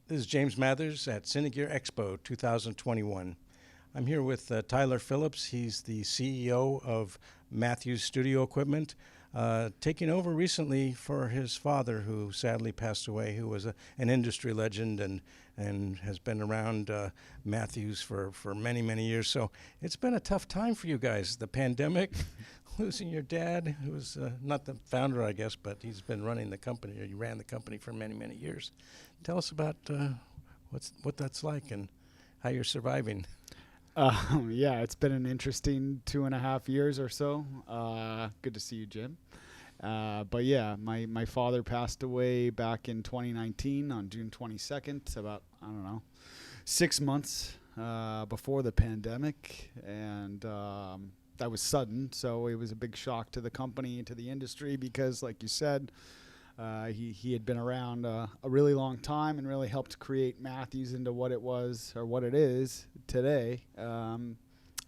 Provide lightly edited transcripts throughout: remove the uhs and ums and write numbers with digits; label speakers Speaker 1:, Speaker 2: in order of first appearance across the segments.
Speaker 1: This is James Mathers at Cine Expo 2021. I'm here with Tyler Phillips. He's the CEO of Matthews Studio Equipment, taking over recently for his father, who sadly passed away, who was an industry legend and has been around Matthews for many, many years. So it's been a tough time for you guys. The pandemic, losing your dad, who was not the founder, I guess, but he's been running the company, or he ran the company for many, many years. Tell us about what that's like and how you're surviving.
Speaker 2: Yeah, it's been an interesting 2.5 years or so. Good to see you, Jim. But yeah, my father passed away back in 2019 on June 22nd, about, 6 months before the pandemic. And that was sudden, so it was a big shock to the company and to the industry because, like you said, he had been around a really long time and really helped create Matthews into what it was, or what it is today,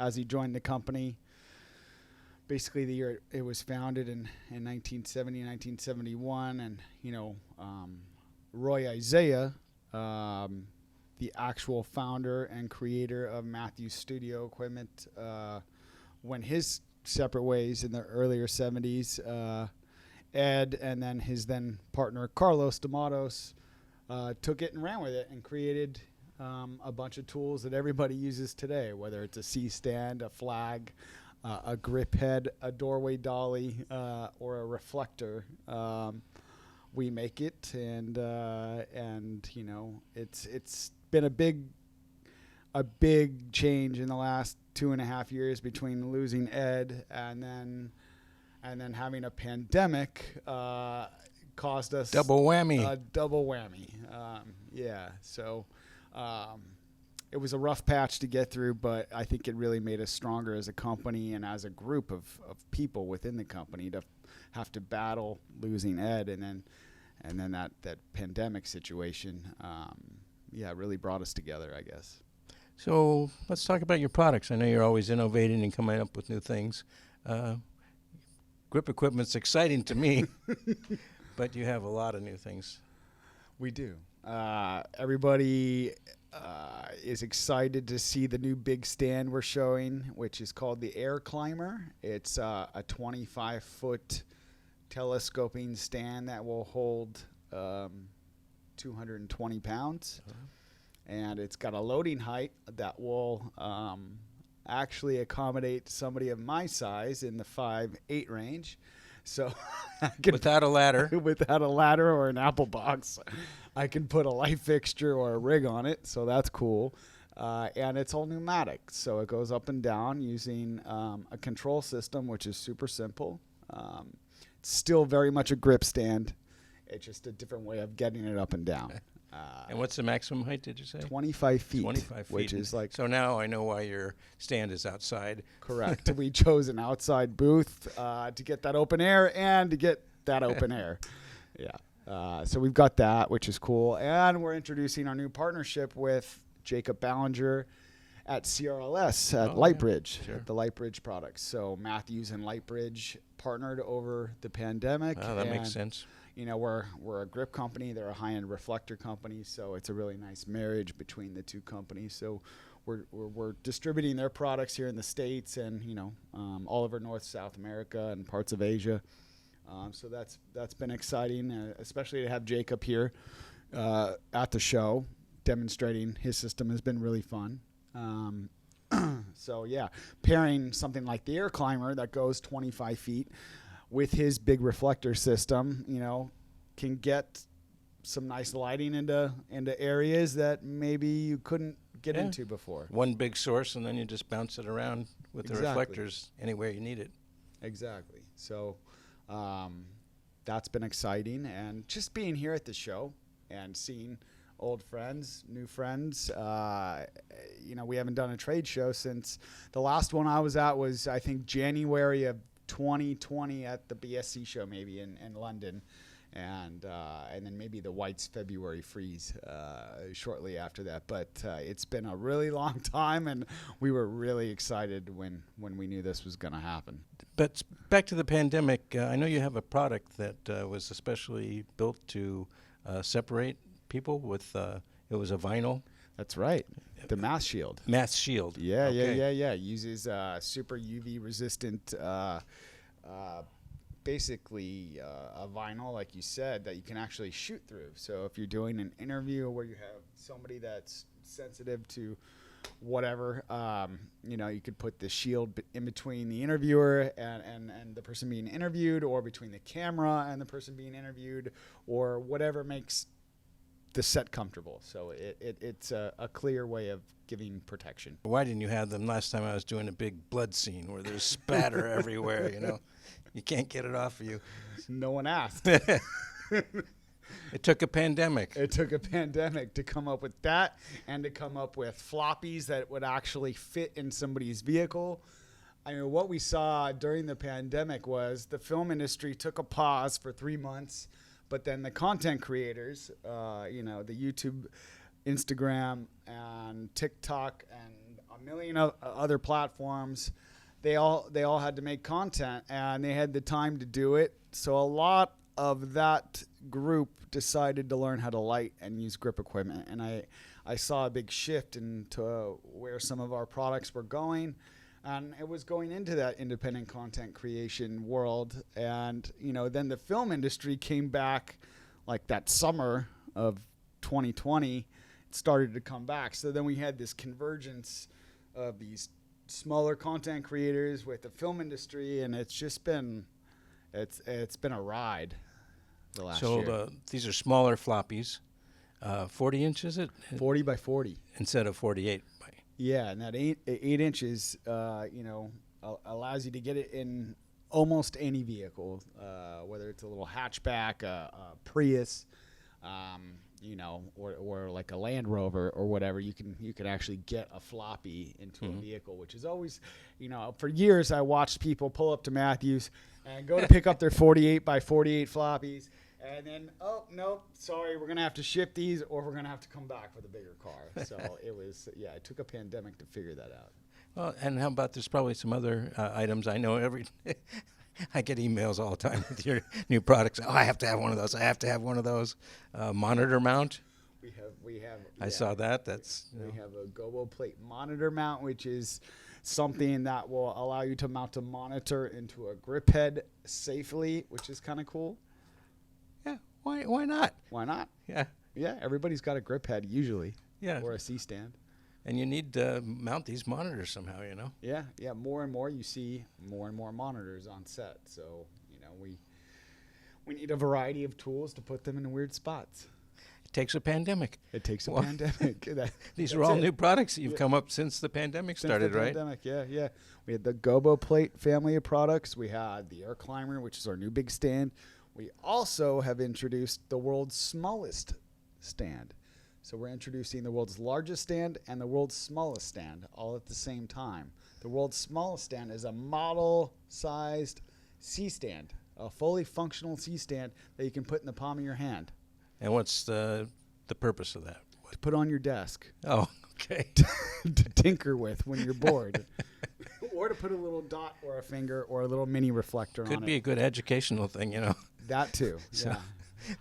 Speaker 2: as he joined the company. Basically, the year it was founded in 1970, 1971, and Roy Isaiah, the actual founder and creator of Matthews Studio Equipment, went his separate ways in the earlier 70s. Ed and then his then partner Carlos D'Amatos took it and ran with it and created a bunch of tools that everybody uses today, whether it's a C-stand, a flag, a grip head, a doorway dolly, or a reflector. We make it, and it's been a big change in the last 2.5 years between losing Ed and then having a pandemic caused us
Speaker 1: Double whammy.
Speaker 2: So it was a rough patch to get through, but I think it really made us stronger as a company and as a group of people within the company to have to battle losing Ed, and then that pandemic situation really brought us together, I guess.
Speaker 1: So let's talk about your products. I know you're always innovating and coming up with new things. Grip equipment's exciting to me, but you have a lot of new things.
Speaker 2: We do. Everybody is excited to see the new big stand we're showing, which is called the Air Climber. It's a 25-foot telescoping stand that will hold 220 pounds. Uh-huh. And it's got a loading height that will actually accommodate somebody of my size in the 5'8" range. So
Speaker 1: without a ladder.
Speaker 2: Without a ladder or an Apple box, I can put a light fixture or a rig on it, so that's cool. And it's all pneumatic, so it goes up and down using a control system, which is super simple. It's still very much a grip stand. It's just a different way of getting it up and down.
Speaker 1: And what's the maximum height, did you say?
Speaker 2: 25 feet.
Speaker 1: 25 feet.
Speaker 2: Which is like...
Speaker 1: So now I know why your stand is outside.
Speaker 2: Correct. We chose an outside booth to get that open air and to get that open air. Yeah. So we've got that, which is cool. And we're introducing our new partnership with Jacob Ballinger at CRLS at Lightbridge,
Speaker 1: sure.
Speaker 2: The Lightbridge products. So Matthews and Lightbridge partnered over the pandemic.
Speaker 1: Oh, that makes sense.
Speaker 2: We're a grip company. They're a high-end reflector company, so it's a really nice marriage between the two companies. So we're distributing their products here in the States and all over North, South America and parts of Asia. So that's been exciting, especially to have Jacob here at the show demonstrating his system has been really fun. So yeah, pairing something like the Air Climber that goes 25 feet with his big reflector system, can get some nice lighting into areas that maybe you couldn't get into before.
Speaker 1: One big source, and then you just bounce it around with the reflectors anywhere you need it.
Speaker 2: Exactly. So that's been exciting. And just being here at the show and seeing old friends, new friends. We haven't done a trade show since the last one I was at was, I think, January of 2020 at the BSC show, maybe in London, and then maybe the White's February freeze shortly after that. But it's been a really long time, and we were really excited when we knew this was going to happen.
Speaker 1: But back to the pandemic, I know you have a product that was especially built to separate people with It was a vinyl
Speaker 2: That's right. The mass shield.
Speaker 1: mass shield.
Speaker 2: Yeah,
Speaker 1: Okay.
Speaker 2: yeah. Uses super UV resistant, basically a vinyl, like you said, that you can actually shoot through. So if you're doing an interview where you have somebody that's sensitive to whatever, you could put the shield in between the interviewer and the person being interviewed, or between the camera and the person being interviewed, or whatever makes the set comfortable. So it's a clear way of giving protection.
Speaker 1: Why didn't you have them last time I was doing a big blood scene where there's spatter everywhere, you know? You can't get it off of you.
Speaker 2: No one asked.
Speaker 1: It took a pandemic.
Speaker 2: It took a pandemic to come up with that, and to come up with floppies that would actually fit in somebody's vehicle. I mean, what we saw during the pandemic was the film industry took a pause for 3 months, but then the content creators, the YouTube, Instagram, and TikTok, and a million other platforms, they all had to make content, and they had the time to do it. So a lot of that group decided to learn how to light and use grip equipment, and I saw a big shift into where some of our products were going, and it was going into that independent content creation world. And then the film industry came back, like that summer of 2020, it started to come back. So then we had this convergence of these smaller content creators with the film industry, and it's just been it's been a ride the last year.
Speaker 1: So these are smaller floppies, 40 inches it
Speaker 2: 40 by 40.
Speaker 1: instead of 48 by.
Speaker 2: Yeah, and that 8 inches, allows you to get it in almost any vehicle, whether it's a little hatchback, a Prius, or like a Land Rover or whatever. You can actually get a floppy into a vehicle, which is always, for years I watched people pull up to Matthews and go to pick up their 48 by 48 floppies, and then, oh, no, sorry, we're going to have to ship these, or we're going to have to come back with a bigger car. So it took a pandemic to figure that out.
Speaker 1: Well, and how about there's probably some other items. I know I get emails all the time with your new products. Oh, I have to have one of those. I have to have one of those. Monitor mount.
Speaker 2: We have.
Speaker 1: I saw that.
Speaker 2: We have a Gobo plate monitor mount, which is something that will allow you to mount a monitor into a grip head safely, which is kind of cool.
Speaker 1: Yeah. Why not?
Speaker 2: Why not?
Speaker 1: Yeah.
Speaker 2: Yeah. Everybody's got a grip head usually.
Speaker 1: Yeah.
Speaker 2: Or a C-stand.
Speaker 1: And you need to mount these monitors somehow,
Speaker 2: Yeah. More and more you see more and more monitors on set. So, we need a variety of tools to put them in weird spots.
Speaker 1: It takes a pandemic.
Speaker 2: It takes a pandemic.
Speaker 1: These are all new products that you've come up since the pandemic started, right?
Speaker 2: Pandemic, yeah. We had the Gobo plate family of products. We had the Air Climber, which is our new big stand. We also have introduced the world's smallest stand. So we're introducing the world's largest stand and the world's smallest stand all at the same time. The world's smallest stand is a model-sized C-stand, a fully functional C-stand that you can put in the palm of your hand.
Speaker 1: And what's the purpose of that?
Speaker 2: To put on your desk.
Speaker 1: Oh, okay.
Speaker 2: To tinker with when you're bored. Or to put a little dot or a finger or a little mini reflector on it.
Speaker 1: Could be a good educational thing,
Speaker 2: That too,
Speaker 1: So-
Speaker 2: yeah.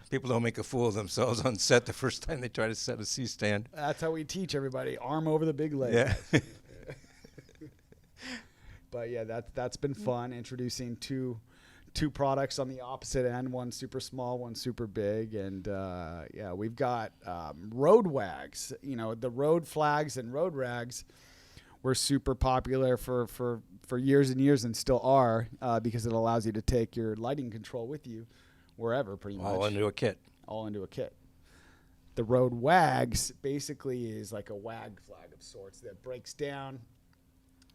Speaker 1: People don't make a fool of themselves on set the first time they try to set a C-stand.
Speaker 2: That's how we teach everybody. Arm over the big leg.
Speaker 1: Yeah.
Speaker 2: But yeah, that's been fun, introducing two products on the opposite end, one super small, one super big. And we've got road wags. The road flags and road rags were super popular for years and years, and still are, because it allows you to take your lighting control with you wherever, pretty much.
Speaker 1: All into a kit.
Speaker 2: All into a kit. The road wags basically is like a wag flag of sorts that breaks down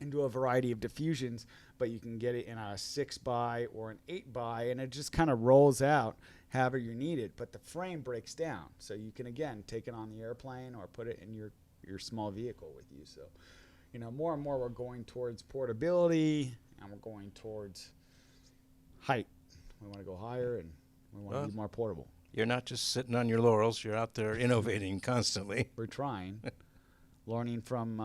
Speaker 2: into a variety of diffusions, but you can get it in a 6x or an 8x, and it just kind of rolls out however you need it. But the frame breaks down, so you can, again, take it on the airplane or put it in your small vehicle with you. So, more and more we're going towards portability, and we're going towards height. We want to go higher, and we want to be more portable.
Speaker 1: You're not just sitting on your laurels. You're out there innovating constantly.
Speaker 2: We're trying, learning from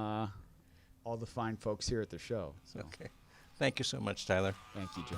Speaker 2: all the fine folks here at the show. So.
Speaker 1: Okay. Thank you so much, Tyler.
Speaker 2: Thank you, Jim.